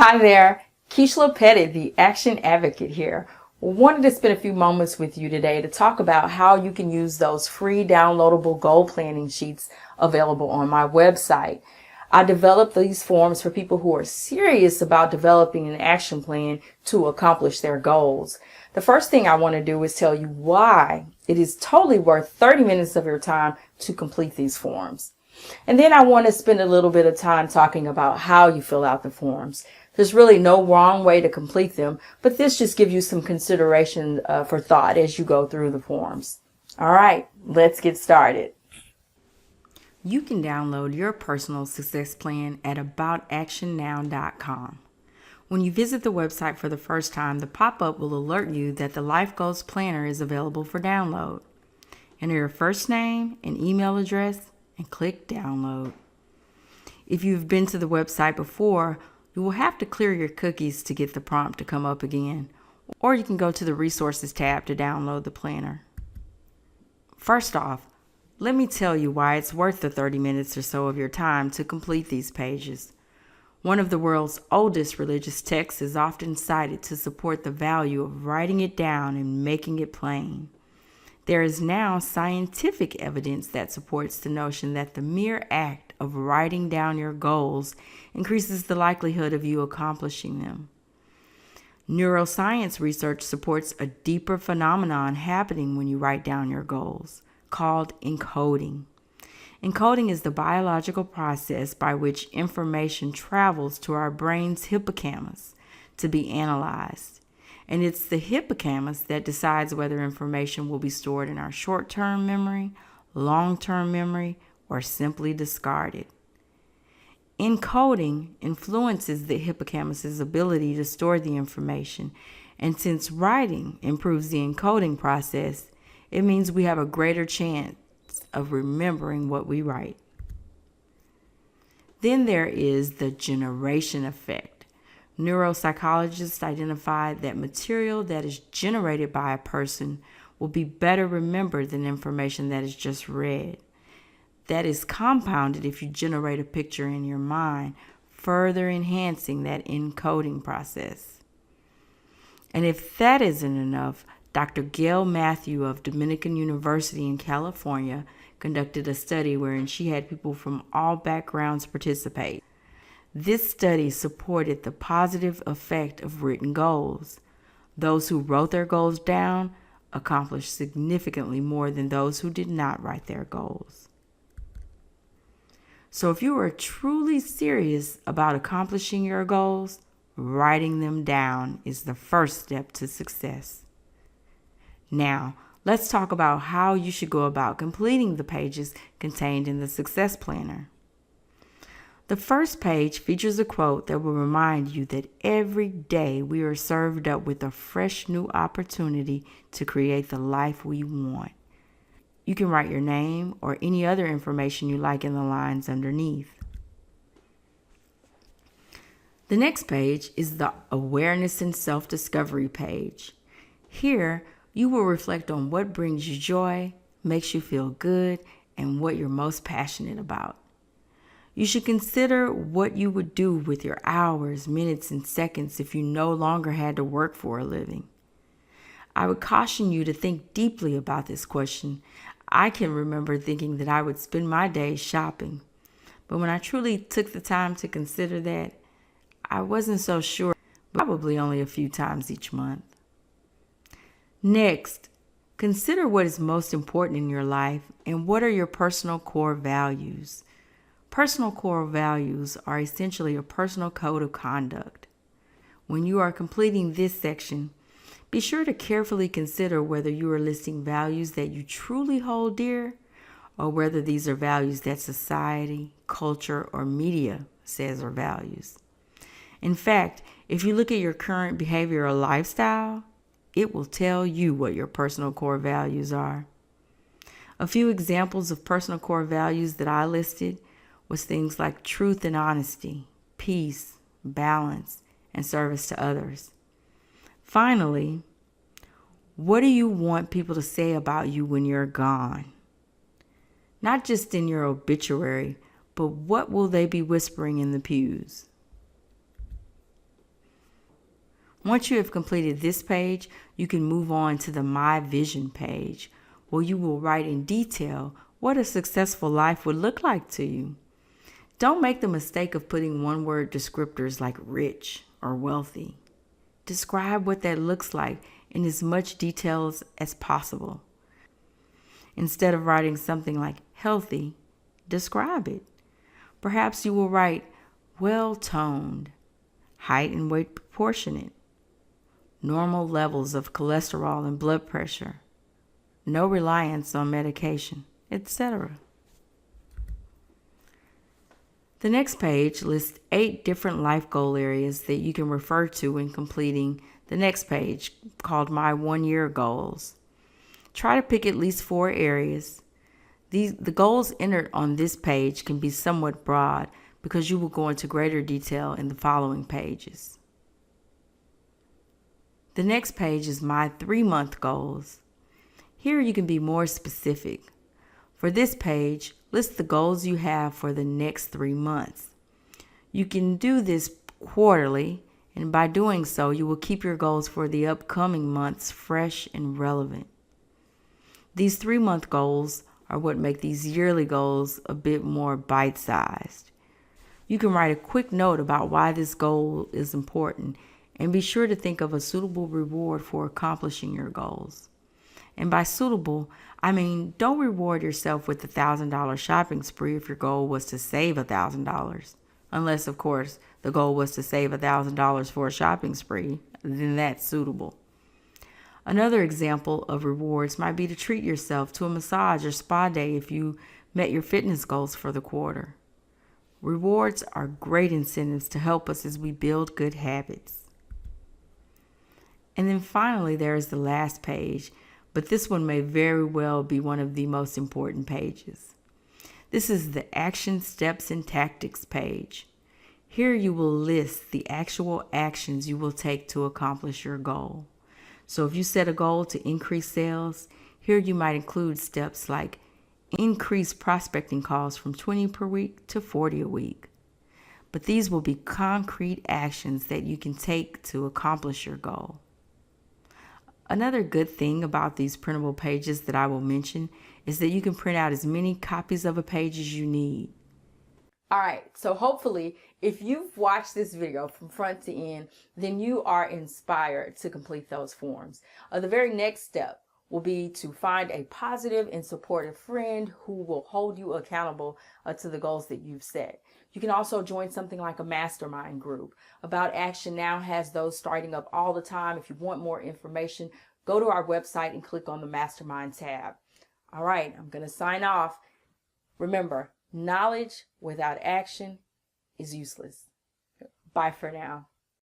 Hi there, Keyshala Petitt, the Action Advocate here. Wanted to spend a few moments with you today to talk about how you can use those free downloadable goal planning sheets available on my website. I developed these forms for people who are serious about developing an action plan to accomplish their goals. The first thing I want to do is tell you why it is totally worth 30 minutes of your time to complete these forms. And then I want to spend a little bit of time talking about how you fill out the forms. There's really no wrong way to complete them, but this just gives you some consideration for thought as you go through the forms. All right, let's get started. You can download your personal success plan at aboutactionnow.com. When you visit the website for the first time, the pop-up will alert you that the Life Goals Planner is available for download. Enter your first name and email address and click download. If you've been to the website before, you will have to clear your cookies to get the prompt to come up again, or you can go to the Resources tab to download the planner. First off, let me tell you why it's worth the 30 minutes or so of your time to complete these pages. One of the world's oldest religious texts is often cited to support the value of writing it down and making it plain. There is now scientific evidence that supports the notion that the mere act of writing down your goals increases the likelihood of you accomplishing them. Neuroscience research supports a deeper phenomenon happening when you write down your goals, called encoding. Encoding is the biological process by which information travels to our brain's hippocampus to be analyzed. And it's the hippocampus that decides whether information will be stored in our short-term memory, long-term memory, or simply discarded. Encoding influences the hippocampus's ability to store the information, and since writing improves the encoding process, it means we have a greater chance of remembering what we write. Then there is the generation effect. Neuropsychologists identified that material that is generated by a person will be better remembered than information that is just read. That is compounded if you generate a picture in your mind, further enhancing that encoding process. And if that isn't enough, Dr. Gail Matthew of Dominican University in California conducted a study wherein she had people from all backgrounds participate. This study supported the positive effect of written goals. Those who wrote their goals down accomplished significantly more than those who did not write their goals. So if you are truly serious about accomplishing your goals, writing them down is the first step to success. Now, let's talk about how you should go about completing the pages contained in the Success Planner. The first page features a quote that will remind you that every day we are served up with a fresh new opportunity to create the life we want. You can write your name or any other information you like in the lines underneath. The next page is the Awareness and Self-Discovery page. Here, you will reflect on what brings you joy, makes you feel good, and what you're most passionate about. You should consider what you would do with your hours, minutes, and seconds if you no longer had to work for a living. I would caution you to think deeply about this question. I can remember thinking that I would spend my days shopping, but when I truly took the time to consider that, I wasn't so sure, probably only a few times each month. Next, consider what is most important in your life and what are your personal core values. Personal core values are essentially a personal code of conduct. When you are completing this section, be sure to carefully consider whether you are listing values that you truly hold dear or whether these are values that society, culture, or media says are values. In fact, if you look at your current behavior or lifestyle, it will tell you what your personal core values are. A few examples of personal core values that I listed was things like truth and honesty, peace, balance, and service to others. Finally, what do you want people to say about you when you're gone? Not just in your obituary, but what will they be whispering in the pews? Once you have completed this page, you can move on to the My Vision page, where you will write in detail what a successful life would look like to you. Don't make the mistake of putting one-word descriptors like rich or wealthy. Describe what that looks like in as much detail as possible. Instead of writing something like healthy, describe it. Perhaps you will write well-toned, height and weight proportionate, normal levels of cholesterol and blood pressure, no reliance on medication, etc. The next page lists 8 different life goal areas that you can refer to when completing the next page called My 1 Year Goals. Try to pick at least 4 areas. The goals entered on this page can be somewhat broad because you will go into greater detail in the following pages. The next page is My 3-Month Goals. Here you can be more specific. For this page, list the goals you have for the next 3 months. You can do this quarterly, and by doing so, you will keep your goals for the upcoming months fresh and relevant. These 3-month goals are what make these yearly goals a bit more bite-sized. You can write a quick note about why this goal is important, and be sure to think of a suitable reward for accomplishing your goals. And by suitable, I mean don't reward yourself with a $1,000 shopping spree if your goal was to save $1,000. Unless, of course, the goal was to save $1,000 for a shopping spree, then that's suitable. Another example of rewards might be to treat yourself to a massage or spa day if you met your fitness goals for the quarter. Rewards are great incentives to help us as we build good habits. And then finally, there is the last page, but this one may very well be one of the most important pages. This is the Action Steps and Tactics page. Here you will list the actual actions you will take to accomplish your goal. So if you set a goal to increase sales, here you might include steps like increase prospecting calls from 20 per week to 40 a week. But these will be concrete actions that you can take to accomplish your goal. Another good thing about these printable pages that I will mention is that you can print out as many copies of a page as you need. All right, so hopefully if you've watched this video from front to end, then you are inspired to complete those forms. The very next step will be to find a positive and supportive friend who will hold you accountable to the goals that you've set. You can also join something like a mastermind group. About Action now has those starting up all the time. If you want more information, go to our website and click on the Mastermind tab. All right, I'm going to sign off. Remember, knowledge without action is useless. Bye for now.